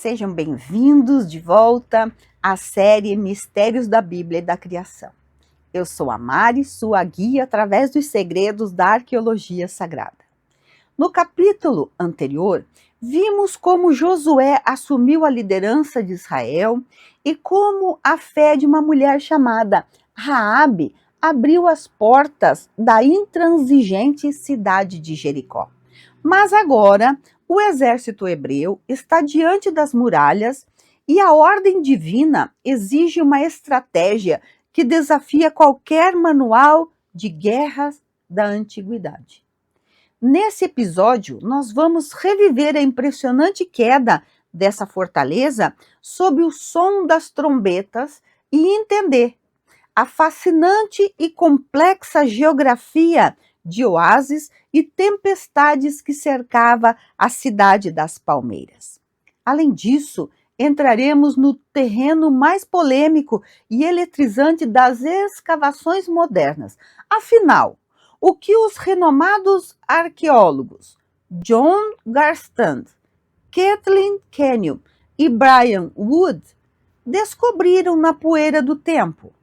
Sejam bem-vindos de volta à série Mistérios da Bíblia e da Criação. Eu sou a Mari, sua guia através dos segredos da arqueologia sagrada. No capítulo anterior, vimos como Josué assumiu a liderança de Israel e como a fé de uma mulher chamada Raabe abriu as portas da intransigente cidade de Jericó. Mas agora, o exército hebreu está diante das muralhas e a ordem divina exige uma estratégia que desafia qualquer manual de guerras da antiguidade. Nesse episódio, nós vamos reviver a impressionante queda dessa fortaleza sob o som das trombetas e entender a fascinante e complexa geografia de oásis e tempestades que cercava a cidade das palmeiras. Além disso, entraremos no terreno mais polêmico e eletrizante das escavações modernas. Afinal, o que os renomados arqueólogos John Garstand, Kathleen Kenyon e Brian Wood descobriram na poeira do tempo?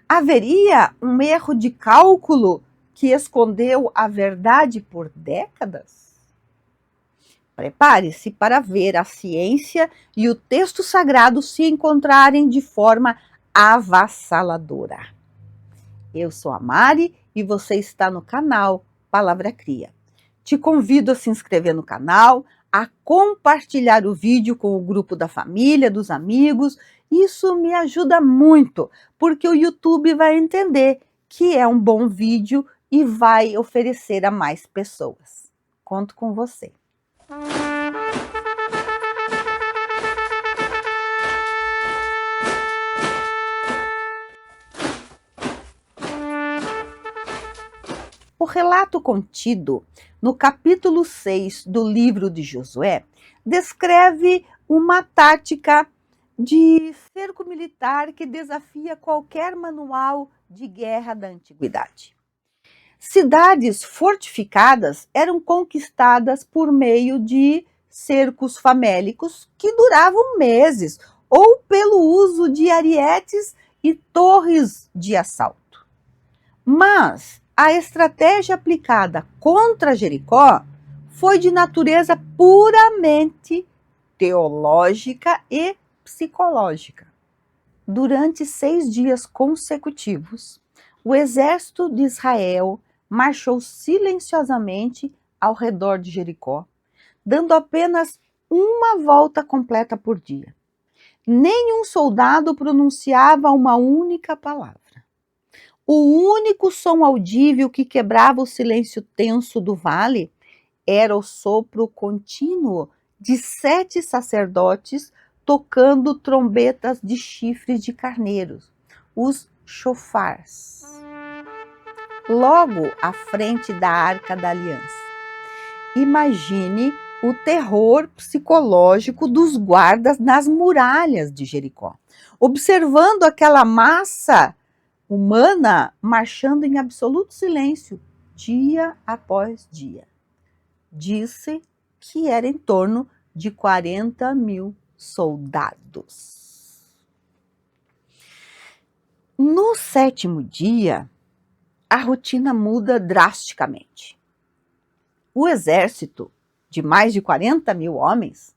Haveria um erro de cálculo que escondeu a verdade por décadas? Prepare-se para ver a ciência e o texto sagrado se encontrarem de forma avassaladora. Eu sou a Mari e você está no canal Palavra Cria. Te convido a se inscrever no canal, a compartilhar o vídeo com o grupo da família, dos amigos. Isso me ajuda muito, porque o YouTube vai entender que é um bom vídeo e vai oferecer a mais pessoas. Conto com você. O relato contido no capítulo 6 do livro de Josué descreve uma tática de cerco militar que desafia qualquer manual de guerra da antiguidade. Cidades fortificadas eram conquistadas por meio de cercos famélicos que duravam meses, ou pelo uso de arietes e torres de assalto. Mas a estratégia aplicada contra Jericó foi de natureza puramente teológica e psicológica. Durante 6 dias consecutivos, o exército de Israel marchou silenciosamente ao redor de Jericó, dando apenas uma volta completa por dia. Nenhum soldado pronunciava uma única palavra. O único som audível que quebrava o silêncio tenso do vale era o sopro contínuo de 7 sacerdotes tocando trombetas de chifres de carneiros, os chofars, logo à frente da Arca da Aliança. Imagine o terror psicológico dos guardas nas muralhas de Jericó, observando aquela massa humana marchando em absoluto silêncio, dia após dia. Disse que era em torno de 40 mil soldados. No 7º dia, a rotina muda drasticamente. O exército de mais de 40 mil homens,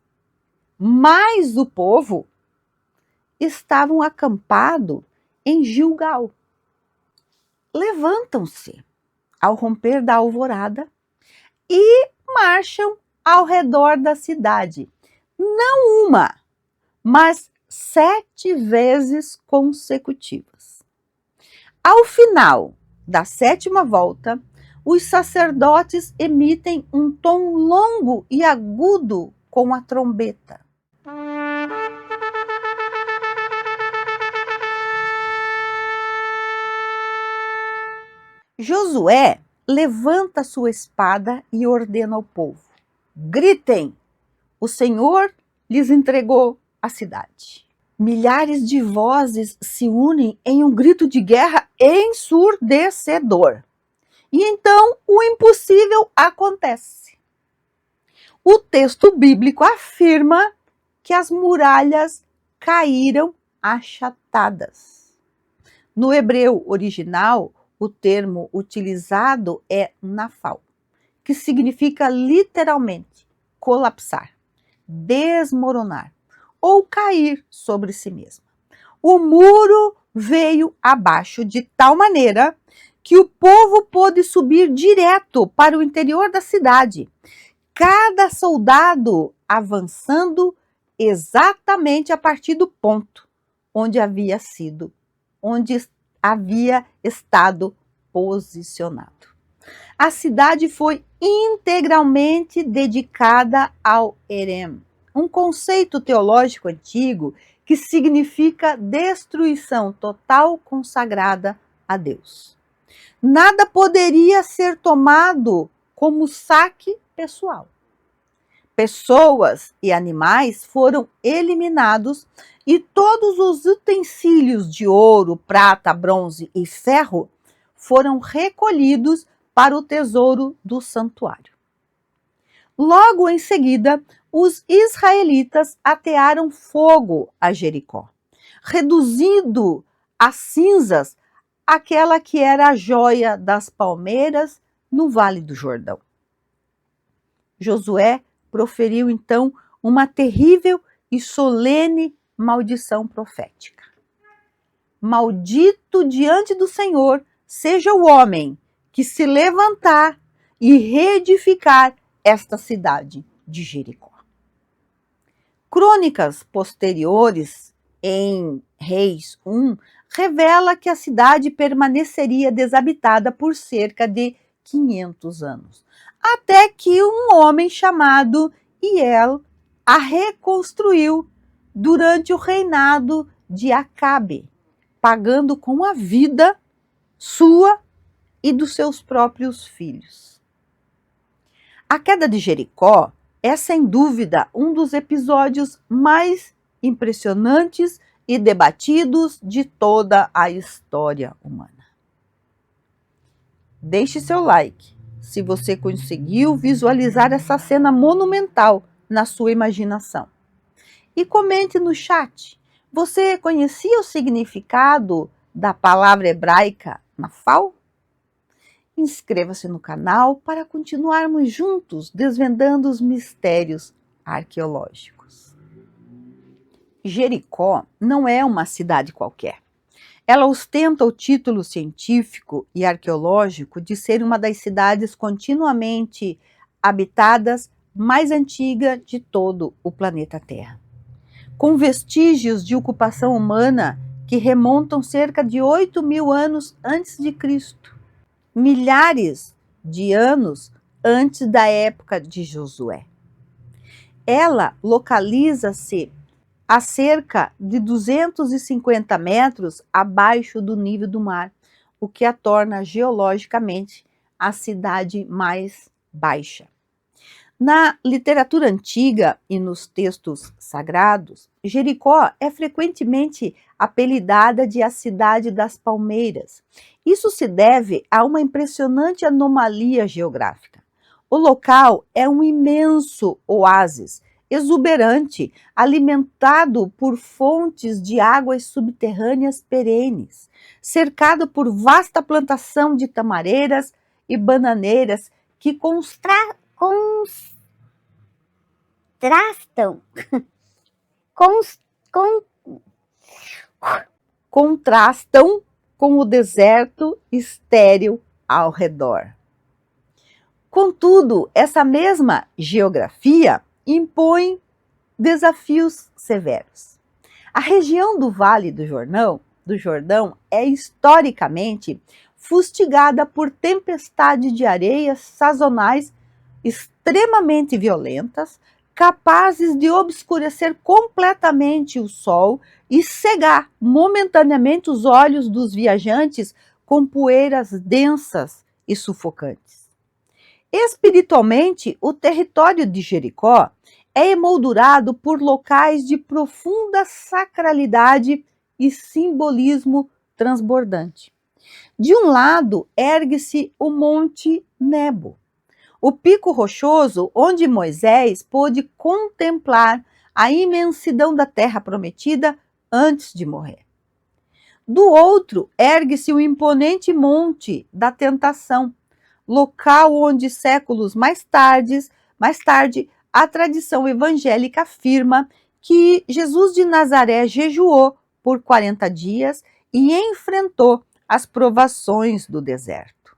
mais o povo, estavam acampados em Gilgal. Levantam-se ao romper da alvorada e marcham ao redor da cidade. Não uma, mas 7 vezes consecutivas. Ao final da 7ª volta, os sacerdotes emitem um tom longo e agudo com a trombeta. Josué levanta sua espada e ordena ao povo: gritem! O Senhor lhes entregou a cidade. Milhares de vozes se unem em um grito de guerra ensurdecedor. E então o impossível acontece. O texto bíblico afirma que as muralhas caíram achatadas. No hebreu original, o termo utilizado é nafal, que significa literalmente colapsar, desmoronar ou cair sobre si mesma. O muro veio abaixo de tal maneira que o povo pôde subir direto para o interior da cidade, cada soldado avançando exatamente a partir do ponto onde havia estado posicionado. A cidade foi integralmente dedicada ao Herem, um conceito teológico antigo que significa destruição total consagrada a Deus. Nada poderia ser tomado como saque pessoal. Pessoas e animais foram eliminados e todos os utensílios de ouro, prata, bronze e ferro foram recolhidos para o tesouro do santuário. Logo em seguida, os israelitas atearam fogo a Jericó, reduzindo a cinzas aquela que era a joia das palmeiras no Vale do Jordão. Josué proferiu então uma terrível e solene maldição profética. Maldito diante do Senhor seja o homem que se levantar e reedificar esta cidade de Jericó. Crônicas posteriores, em Reis 1, revela que a cidade permaneceria desabitada por cerca de 500 anos, até que um homem chamado Hiel a reconstruiu durante o reinado de Acabe, pagando com a vida sua e dos seus próprios filhos. A queda de Jericó é, sem dúvida, um dos episódios mais impressionantes e debatidos de toda a história humana. Deixe seu like se você conseguiu visualizar essa cena monumental na sua imaginação. E comente no chat. Você conhecia o significado da palavra hebraica nafal? Inscreva-se no canal para continuarmos juntos desvendando os mistérios arqueológicos. Jericó não é uma cidade qualquer. Ela ostenta o título científico e arqueológico de ser uma das cidades continuamente habitadas mais antiga de todo o planeta Terra, com vestígios de ocupação humana que remontam cerca de 8.000 anos antes de Cristo, milhares de anos antes da época de Josué. Ela localiza-se a cerca de 250 metros abaixo do nível do mar, o que a torna geologicamente a cidade mais baixa. Na literatura antiga e nos textos sagrados, Jericó é frequentemente apelidada de a cidade das palmeiras. Isso se deve a uma impressionante anomalia geográfica. O local é um imenso oásis exuberante, alimentado por fontes de águas subterrâneas perenes, cercado por vasta plantação de tamareiras e bananeiras que contrastam com o deserto estéril ao redor. Contudo, essa mesma geografia impõe desafios severos. A região do Vale do Jordão é historicamente fustigada por tempestades de areias sazonais extremamente violentas, capazes de obscurecer completamente o sol e cegar momentaneamente os olhos dos viajantes com poeiras densas e sufocantes. Espiritualmente, o território de Jericó é emoldurado por locais de profunda sacralidade e simbolismo transbordante. De um lado, ergue-se o Monte Nebo, o pico rochoso onde Moisés pôde contemplar a imensidão da terra prometida antes de morrer. Do outro, ergue-se o imponente monte da tentação, local onde séculos mais tarde, a tradição evangélica afirma que Jesus de Nazaré jejuou por 40 dias e enfrentou as provações do deserto.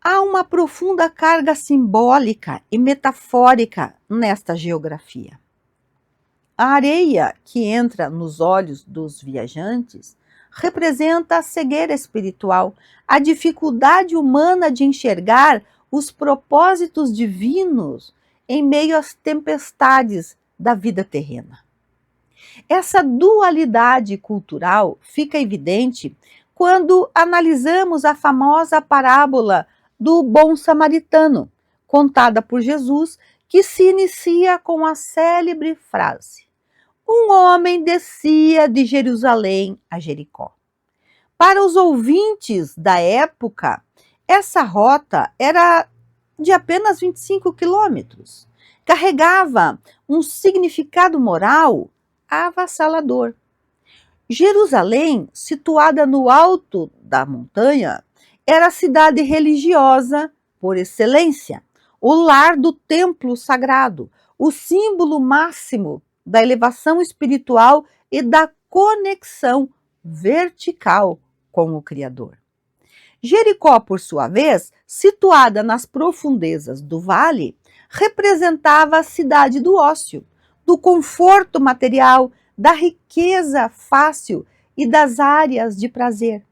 Há uma profunda carga simbólica e metafórica nesta geografia. A areia que entra nos olhos dos viajantes representa a cegueira espiritual, a dificuldade humana de enxergar os propósitos divinos em meio às tempestades da vida terrena. Essa dualidade cultural fica evidente quando analisamos a famosa parábola do bom samaritano, contada por Jesus, que se inicia com a célebre frase: um homem descia de Jerusalém a Jericó. Para os ouvintes da época, essa rota era de apenas 25 quilômetros. Carregava um significado moral avassalador. Jerusalém, situada no alto da montanha, era a cidade religiosa por excelência, o lar do templo sagrado, o símbolo máximo da elevação espiritual e da conexão vertical com o Criador. Jericó, por sua vez, situada nas profundezas do vale, representava a cidade do ócio, do conforto material, da riqueza fácil e das áreas de prazer.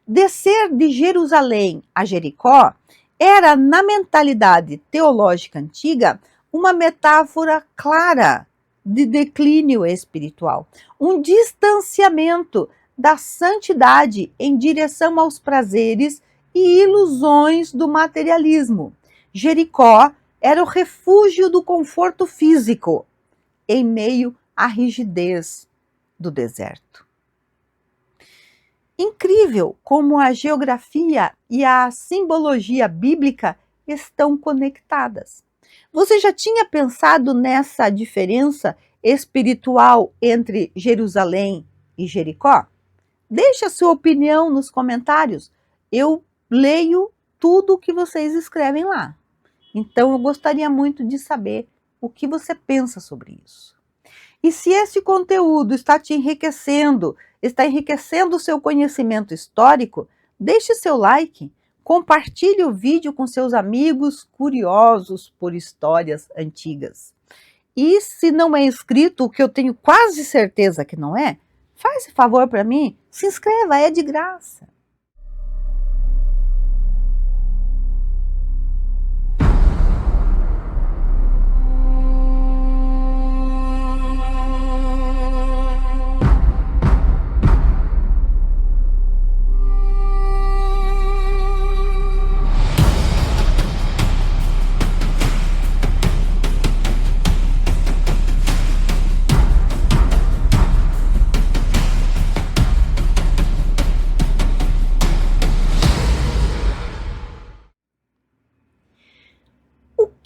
Descer de Jerusalém a Jericó era, na mentalidade teológica antiga, uma metáfora clara de declínio espiritual, um distanciamento da santidade em direção aos prazeres e ilusões do materialismo. Jericó era o refúgio do conforto físico em meio à rigidez do deserto. Incrível como a geografia e a simbologia bíblica estão conectadas. Você já tinha pensado nessa diferença espiritual entre Jerusalém e Jericó? Deixe a sua opinião nos comentários. Eu leio tudo o que vocês escrevem lá. Então eu gostaria muito de saber o que você pensa sobre isso. E se esse conteúdo está te enriquecendo, está enriquecendo o seu conhecimento histórico, deixe seu like, compartilhe o vídeo com seus amigos curiosos por histórias antigas. E se não é inscrito, o que eu tenho quase certeza que não é, faz esse favor para mim, se inscreva, é de graça.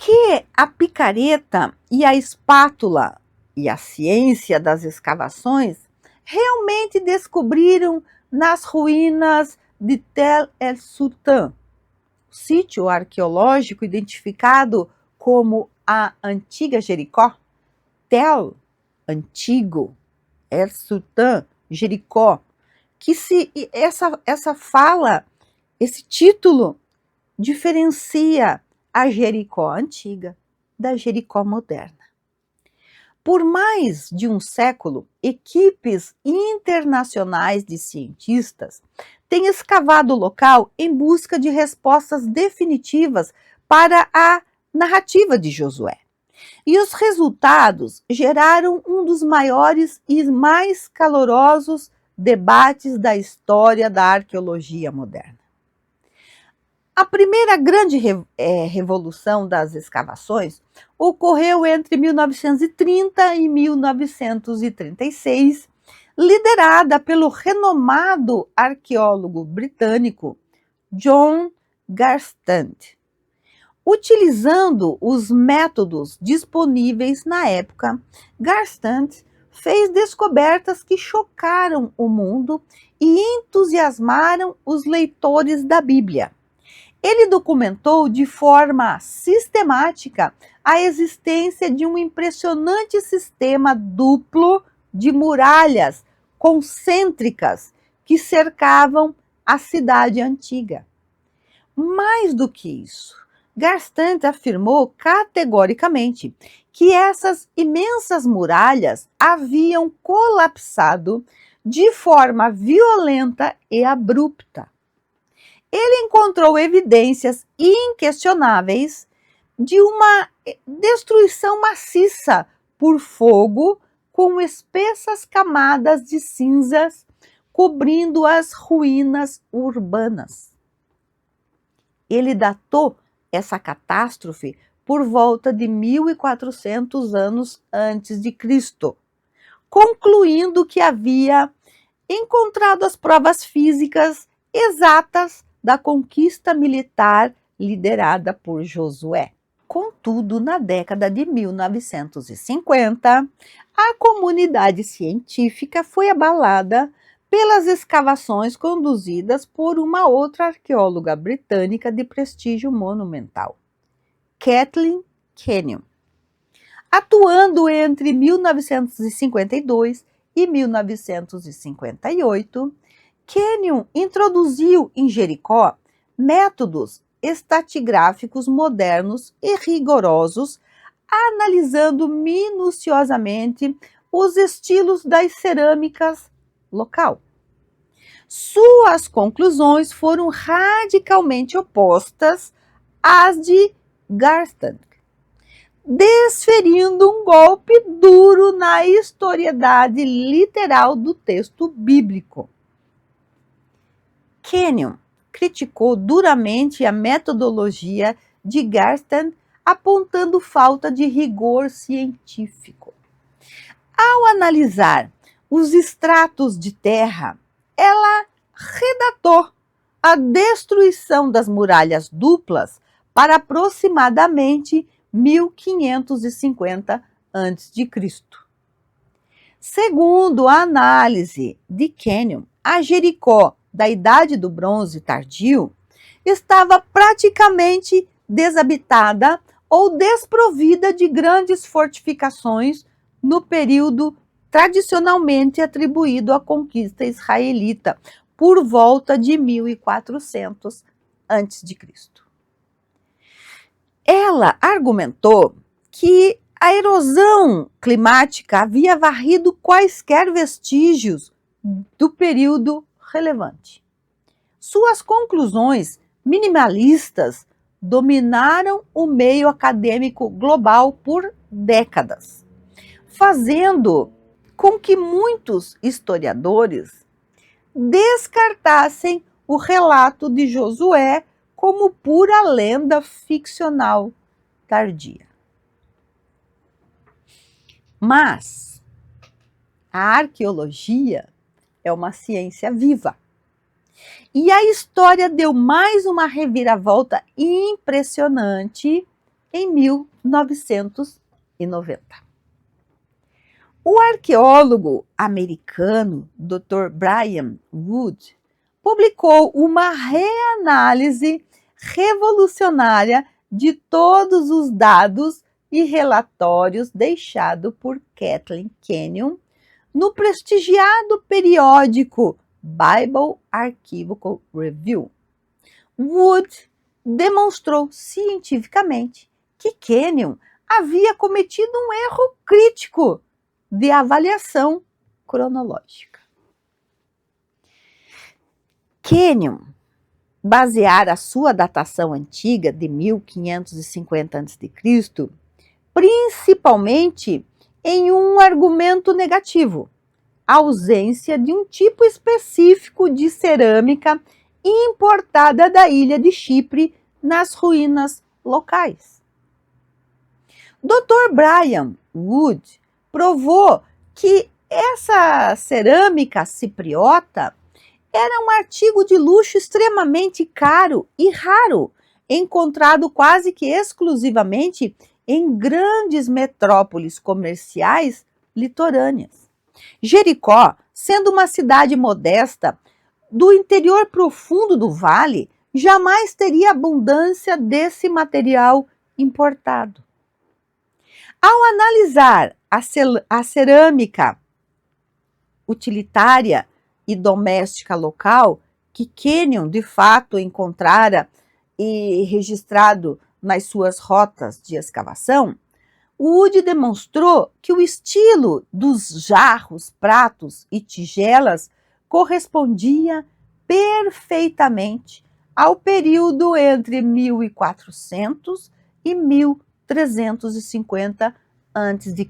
Que a picareta e a espátula e a ciência das escavações realmente descobriram nas ruínas de Tel el-Sultan, sítio arqueológico identificado como a antiga Jericó. Tel, antigo, el-Sultan, Jericó, que essa fala, esse título diferencia a Jericó antiga da Jericó moderna. Por mais de um século, equipes internacionais de cientistas têm escavado o local em busca de respostas definitivas para a narrativa de Josué. E os resultados geraram um dos maiores e mais calorosos debates da história da arqueologia moderna. A primeira grande revolução das escavações ocorreu entre 1930 e 1936, liderada pelo renomado arqueólogo britânico John Garstand. Utilizando os métodos disponíveis na época, Garstand fez descobertas que chocaram o mundo e entusiasmaram os leitores da Bíblia. Ele documentou de forma sistemática a existência de um impressionante sistema duplo de muralhas concêntricas que cercavam a cidade antiga. Mais do que isso, Garstand afirmou categoricamente que essas imensas muralhas haviam colapsado de forma violenta e abrupta. Ele encontrou evidências inquestionáveis de uma destruição maciça por fogo, com espessas camadas de cinzas cobrindo as ruínas urbanas. Ele datou essa catástrofe por volta de 1400 anos antes de Cristo, concluindo que havia encontrado as provas físicas exatas da conquista militar liderada por Josué. Contudo, na década de 1950, a comunidade científica foi abalada pelas escavações conduzidas por uma outra arqueóloga britânica de prestígio monumental, Kathleen Kenyon. Atuando entre 1952 e 1958, Kenyon introduziu em Jericó métodos estatigráficos modernos e rigorosos, analisando minuciosamente os estilos das cerâmicas local. Suas conclusões foram radicalmente opostas às de Garstand, desferindo um golpe duro na historiedade literal do texto bíblico. Kenyon criticou duramente a metodologia de Garstand, apontando falta de rigor científico. Ao analisar os estratos de terra, ela redatou a destruição das muralhas duplas para aproximadamente 1550 a.C. Segundo a análise de Kenyon, a Jericó da Idade do Bronze Tardio estava praticamente desabitada ou desprovida de grandes fortificações no período tradicionalmente atribuído à conquista israelita, por volta de 1400 a.C. Ela argumentou que a erosão climática havia varrido quaisquer vestígios do período relevante. Suas conclusões minimalistas dominaram o meio acadêmico global por décadas, fazendo com que muitos historiadores descartassem o relato de Josué como pura lenda ficcional tardia. Mas a arqueologia é uma ciência viva. E a história deu mais uma reviravolta impressionante em 1990. O arqueólogo americano Dr. Brian Wood publicou uma reanálise revolucionária de todos os dados e relatórios deixados por Kathleen Kenyon no prestigiado periódico Bible Archival Review. Wood demonstrou cientificamente que Kenyon havia cometido um erro crítico de avaliação cronológica. Kenyon baseara a sua datação antiga de 1550 a.C., principalmente em um argumento negativo: a ausência de um tipo específico de cerâmica importada da ilha de Chipre nas ruínas locais. Dr. Brian Wood provou que essa cerâmica cipriota era um artigo de luxo extremamente caro e raro encontrado quase que exclusivamente em grandes metrópoles comerciais litorâneas. Jericó, sendo uma cidade modesta do interior profundo do vale, jamais teria abundância desse material importado. Ao analisar a cerâmica utilitária e doméstica local, que Kenyon de fato encontrara e registrado nas suas rotas de escavação, Wood demonstrou que o estilo dos jarros, pratos e tigelas correspondia perfeitamente ao período entre 1400 e 1350 a.C.,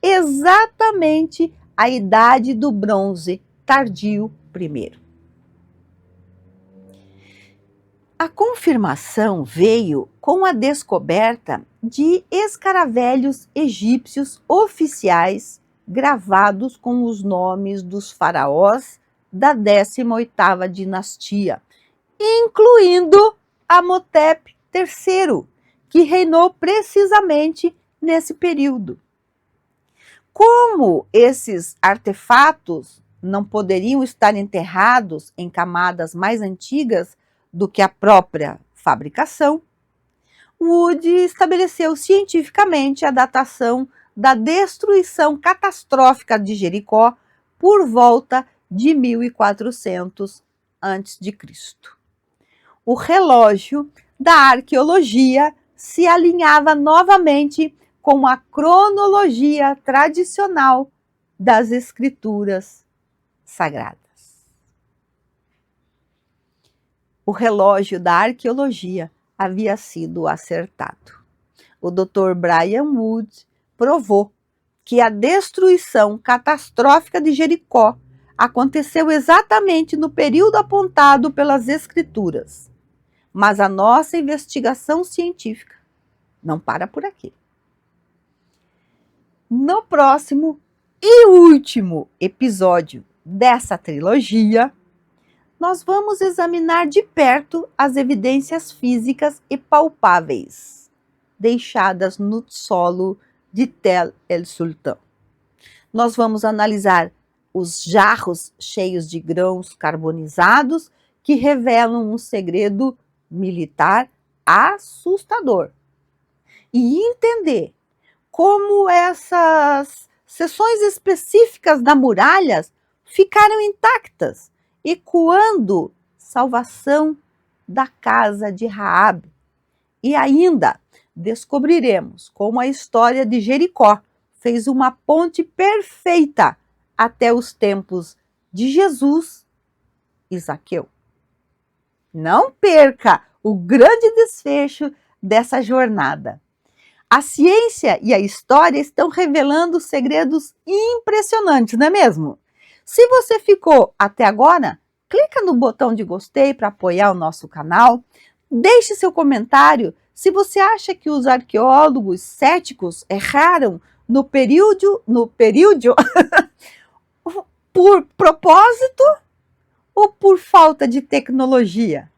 exatamente a idade do bronze tardio primeiro. A confirmação veio com a descoberta de escaravelhos egípcios oficiais gravados com os nomes dos faraós da 18ª dinastia, incluindo Amenhotep III, que reinou precisamente nesse período. Como esses artefatos não poderiam estar enterrados em camadas mais antigas do que a própria fabricação, Wood estabeleceu cientificamente a datação da destruição catastrófica de Jericó por volta de 1400 a.C. O relógio da arqueologia se alinhava novamente com a cronologia tradicional das escrituras sagradas. O relógio da arqueologia havia sido acertado. O Dr. Brian Wood provou que a destruição catastrófica de Jericó aconteceu exatamente no período apontado pelas escrituras. Mas a nossa investigação científica não para por aqui. No próximo e último episódio dessa trilogia, nós vamos examinar de perto as evidências físicas e palpáveis deixadas no solo de Tel El Sultan. Nós vamos analisar os jarros cheios de grãos carbonizados que revelam um segredo militar assustador e entender como essas seções específicas da muralha ficaram intactas, ecoando salvação da casa de Raabe. E ainda descobriremos como a história de Jericó fez uma ponte perfeita até os tempos de Jesus e Zaqueu. Não perca o grande desfecho dessa jornada. A ciência e a história estão revelando segredos impressionantes, não é mesmo? Se você ficou até agora, clica no botão de gostei para apoiar o nosso canal. Deixe seu comentário se você acha que os arqueólogos céticos erraram no período por propósito ou por falta de tecnologia.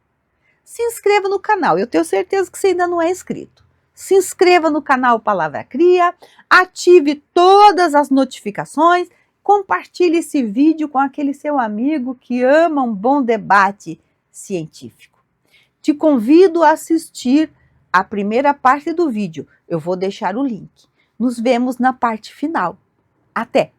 Se inscreva no canal, eu tenho certeza que você ainda não é inscrito. Se inscreva no canal Palavra Cria, ative todas as notificações, compartilhe esse vídeo com aquele seu amigo que ama um bom debate científico. Te convido a assistir a primeira parte do vídeo, eu vou deixar o link. Nos vemos na parte final. Até!